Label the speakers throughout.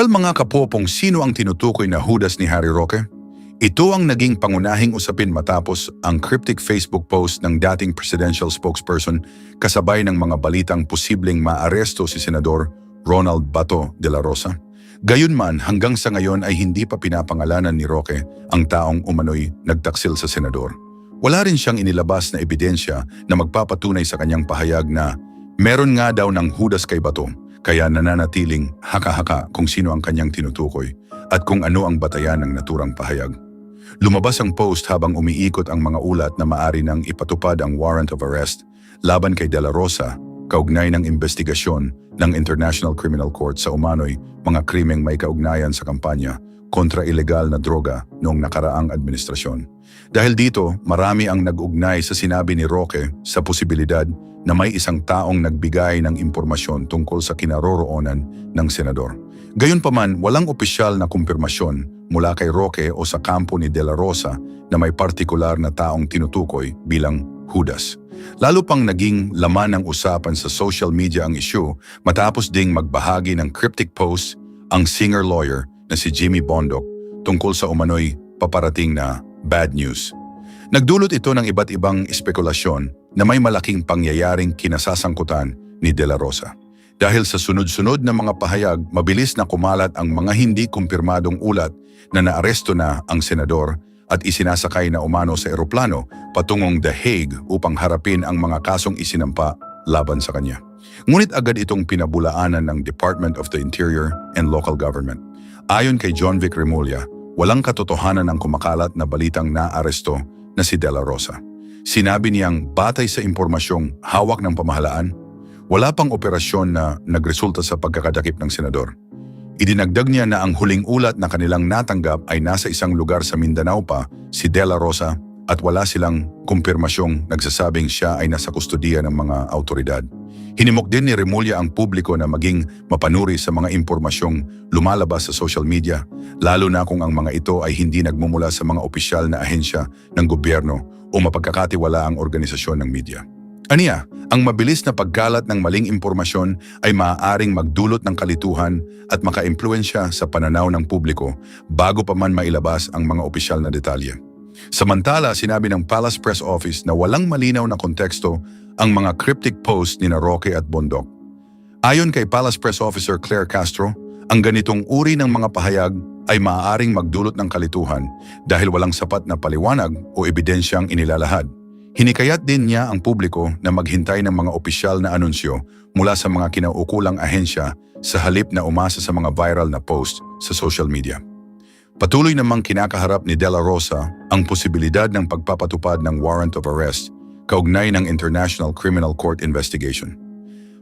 Speaker 1: Well mga kapopong, sino ang tinutukoy na Judas ni Harry Roque? Ito ang naging pangunahing usapin matapos ang cryptic Facebook post ng dating presidential spokesperson kasabay ng mga balitang posibleng maaresto si Senador Ronald Bato de la Rosa. Gayunman, hanggang sa ngayon ay hindi pa pinapangalanan ni Roque ang taong umano'y nagtaksil sa senador. Wala rin siyang inilabas na ebidensya na magpapatunay sa kanyang pahayag na meron nga daw ng Judas kay Bato, kaya nananatiling haka-haka kung sino ang kanyang tinutukoy at kung ano ang batayan ng naturang pahayag. Lumabas ang post habang umiikot ang mga ulat na maari nang ipatupad ang warrant of arrest laban kay De La Rosa kaugnay ng investigasyon ng International Criminal Court sa umano'y mga krimeng may kaugnayan sa kampanya kontra ilegal na droga noong nakaraang administrasyon. Dahil dito, marami ang nag-ugnay sa sinabi ni Roque sa posibilidad na may isang taong nagbigay ng impormasyon tungkol sa kinaroroonan ng senador. Gayunpaman, walang opisyal na kumpirmasyon mula kay Roque o sa kampo ni De La Rosa na may partikular na taong tinutukoy bilang Judas. Lalo pang naging laman ng usapan sa social media ang issue matapos ding magbahagi ng cryptic post ang singer-lawyer na si Jimmy Bondoc tungkol sa umano'y paparating na bad news. Nagdulot ito ng iba't ibang espekulasyon na may malaking pangyayaring kinasasangkutan ni De La Rosa. Dahil sa sunod-sunod na mga pahayag, mabilis na kumalat ang mga hindi kumpirmadong ulat na naaresto na ang senador at isinasakay na umano sa eroplano patungong The Hague upang harapin ang mga kasong isinampa laban sa kanya. Ngunit agad itong pinabulaanan ng Department of the Interior and Local Government. Ayon kay John Vic Remulla, walang katotohanan ang kumakalat na balitang naaresto na si De La Rosa. Sinabi niyang batay sa impormasyong hawak ng pamahalaan, wala pang operasyon na nagresulta sa pagkakadakip ng senador. Idinagdag niya na ang huling ulat na kanilang natanggap ay nasa isang lugar sa Mindanao pa, si De La Rosa, at wala silang kumpirmasyong nagsasabing siya ay nasa kustodiya ng mga autoridad. Hinimok din ni Remulla ang publiko na maging mapanuri sa mga impormasyong lumalabas sa social media, lalo na kung ang mga ito ay hindi nagmumula sa mga opisyal na ahensya ng gobyerno o mapagkakatiwalaang organisasyon ng media. Aniya, ang mabilis na pagkalat ng maling impormasyon ay maaaring magdulot ng kalituhan at makaimpluwensya sa pananaw ng publiko bago pa man mailabas ang mga opisyal na detalye. Samantala, sinabi ng Palace Press Office na walang malinaw na konteksto ang mga cryptic post ni Roque at Bondoc. Ayon kay Palace Press Officer Claire Castro, ang ganitong uri ng mga pahayag ay maaaring magdulot ng kalituhan dahil walang sapat na paliwanag o ebidensyang inilalahad. Hinikayat din niya ang publiko na maghintay ng mga opisyal na anunsyo mula sa mga kinauukulang ahensya sa halip na umasa sa mga viral na post sa social media. Patuloy namang kinakaharap ni De La Rosa ang posibilidad ng pagpapatupad ng warrant of arrest kaugnay ng International Criminal Court investigation.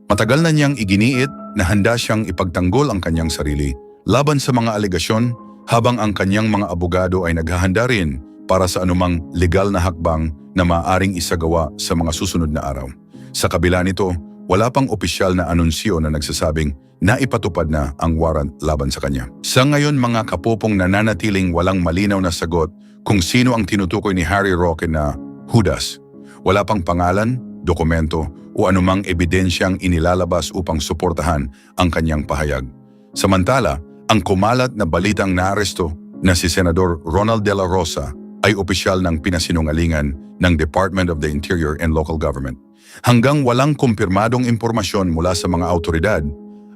Speaker 1: Matagal na niyang iginiit na handa siyang ipagtanggol ang kanyang sarili laban sa mga alegasyon habang ang kanyang mga abogado ay naghahanda rin para sa anumang legal na hakbang na maaaring isagawa sa mga susunod na araw. Sa kabila nito, wala pang opisyal na anunsyo na nagsasabing naipatupad na ang warrant laban sa kanya. Sa ngayon mga kapopong nananatiling walang malinaw na sagot kung sino ang tinutukoy ni Harry Roque na Judas. Wala pang pangalan, dokumento o anumang ebidensyang inilalabas upang suportahan ang kanyang pahayag. Samantala, ang kumalat na balitang naaresto na si Senador Ronald De La Rosa ay opisyal ng pinasinungalingan ng Department of the Interior and Local Government. Hanggang walang kumpirmadong impormasyon mula sa mga autoridad,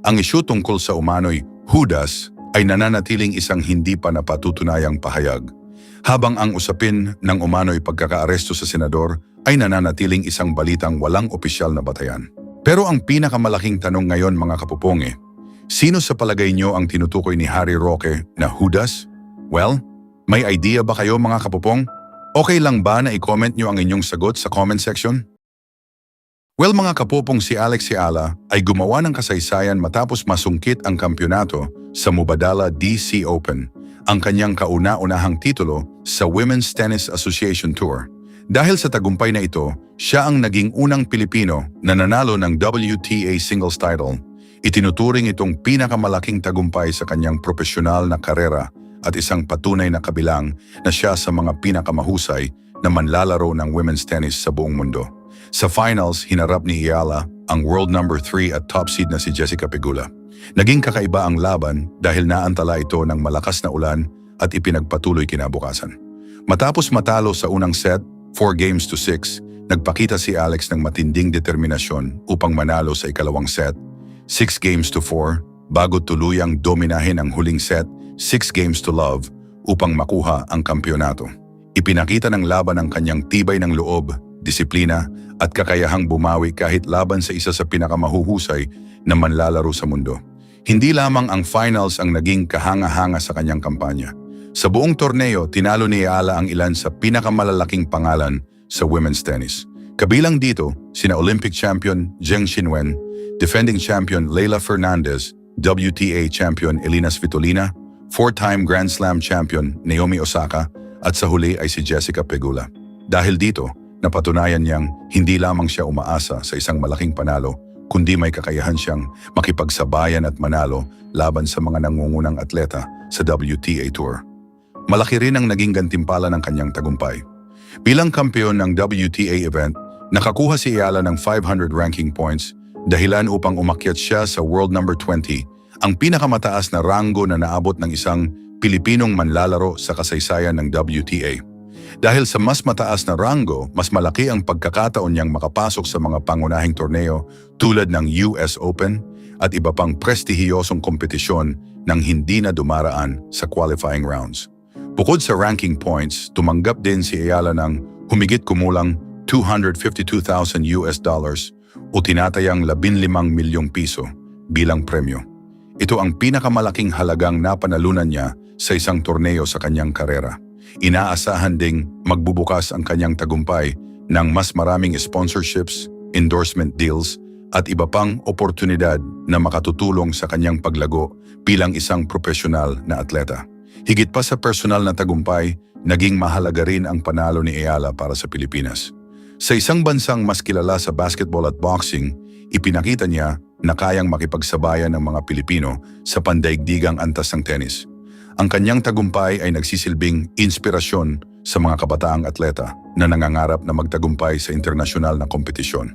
Speaker 1: ang isyu tungkol sa umano'y Judas ay nananatiling isang hindi pa napatutunayang pahayag, habang ang usapin ng umano'y pagkakaaresto sa senador ay nananatiling isang balitang walang opisyal na batayan. Pero ang pinakamalaking tanong ngayon mga kapuponge, sino sa palagay nyo ang tinutukoy ni Harry Roque na Judas? Well, may idea ba kayo mga kapupong? Okay lang ba na i-comment nyo ang inyong sagot sa comment section? Well mga kapupong, si Alex Seala ay gumawa ng kasaysayan matapos masungkit ang kampyonato sa Mubadala DC Open, ang kanyang kauna-unahang titulo sa Women's Tennis Association Tour. Dahil sa tagumpay na ito, siya ang naging unang Pilipino na nanalo ng WTA singles title. Itinuturing itong pinakamalaking tagumpay sa kanyang profesional na karera at isang patunay na kabilang na siya sa mga pinakamahusay na manlalaro ng women's tennis sa buong mundo. Sa finals, hinarap ni Ayala ang world number 3 at top seed na si Jessica Pegula. Naging kakaiba ang laban dahil naantala ito ng malakas na ulan at ipinagpatuloy kinabukasan. Matapos matalo sa unang set, 4-6, nagpakita si Alex ng matinding determinasyon upang manalo sa ikalawang set, 6-4, bago tuluyang dominahin ang huling set, 6-love, upang makuha ang kampyonato. Ipinakita ng laban ang kanyang tibay ng loob, disiplina at kakayahang bumawi kahit laban sa isa sa pinakamahuhusay na manlalaro sa mundo. Hindi lamang ang finals ang naging kahanga-hanga sa kanyang kampanya. Sa buong torneo, tinalo ni Ayala ang ilan sa pinakamalalaking pangalan sa women's tennis. Kabilang dito, sina Olympic champion Zheng Qinwen, defending champion Leylah Fernandez, WTA champion Elina Svitolina, 4-time Grand Slam champion Naomi Osaka, at sa huli ay si Jessica Pegula. Dahil dito, napatunayan niyang hindi lamang siya umaasa sa isang malaking panalo, kundi may kakayahan siyang makipagsabayan at manalo laban sa mga nangungunang atleta sa WTA Tour. Malaki rin ang naging gantimpala ng kanyang tagumpay. Bilang kampeon ng WTA event, nakakuha si Ayala ng 500 ranking points, dahilan upang umakyat siya sa world number 20, ang pinakamataas na ranggo na naabot ng isang Pilipinong manlalaro sa kasaysayan ng WTA. Dahil sa mas mataas na ranggo, mas malaki ang pagkakataon niyang makapasok sa mga pangunahing torneo tulad ng US Open at iba pang prestihiyosong kompetisyon nang hindi na dumaraan sa qualifying rounds. Bukod sa ranking points, tumanggap din si Ayala ng humigit kumulang $252,000 o tinatayang 15 milyong piso bilang premyo. Ito ang pinakamalaking halagang napanalunan niya sa isang torneo sa kanyang karera. Inaasahan ding magbubukas ang kanyang tagumpay ng mas maraming sponsorships, endorsement deals at iba pang oportunidad na makatutulong sa kanyang paglago bilang isang profesional na atleta. Higit pa sa personal na tagumpay, naging mahalaga rin ang panalo ni Ayala para sa Pilipinas. Sa isang bansang mas kilala sa basketball at boxing, ipinakita niya na kayang makipagsabayan ng mga Pilipino sa pandaigdigang antas ng tennis. Ang kanyang tagumpay ay nagsisilbing inspirasyon sa mga kabataang atleta na nangangarap na magtagumpay sa internasyonal na kompetisyon.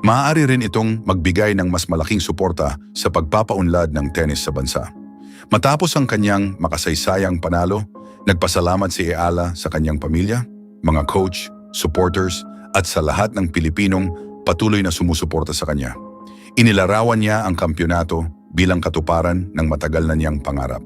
Speaker 1: Maaari rin itong magbigay ng mas malaking suporta sa pagpapaunlad ng tennis sa bansa. Matapos ang kanyang makasaysayang panalo, nagpasalamat si Ayala sa kanyang pamilya, mga coach, supporters at sa lahat ng Pilipinong patuloy na sumusuporta sa kanya. Inilarawan niya ang kampyonato bilang katuparan ng matagal na niyang pangarap.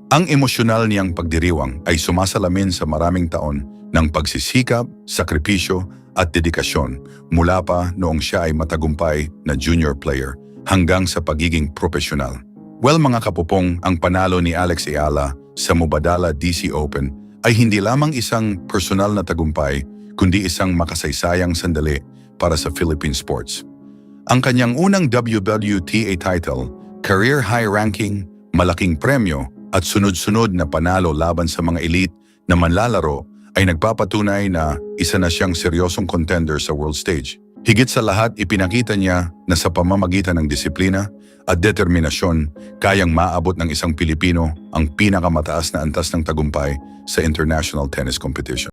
Speaker 1: Ang emosyonal niyang pagdiriwang ay sumasalamin sa maraming taon ng pagsisikap, sakripisyo at dedikasyon mula pa noong siya ay matagumpay na junior player hanggang sa pagiging profesional. Well mga kapupong, ang panalo ni Alex Ayala sa Mubadala DC Open ay hindi lamang isang personal na tagumpay kundi isang makasaysayang sandali para sa Philippine sports. Ang kanyang unang WTA title, career high ranking, malaking premyo at sunod-sunod na panalo laban sa mga elite na manlalaro ay nagpapatunay na isa na siyang seryosong contender sa world stage. Higit sa lahat, ipinakita niya na sa pamamagitan ng disiplina at determinasyon, kayang maabot ng isang Pilipino ang pinakamataas na antas ng tagumpay sa international tennis competition.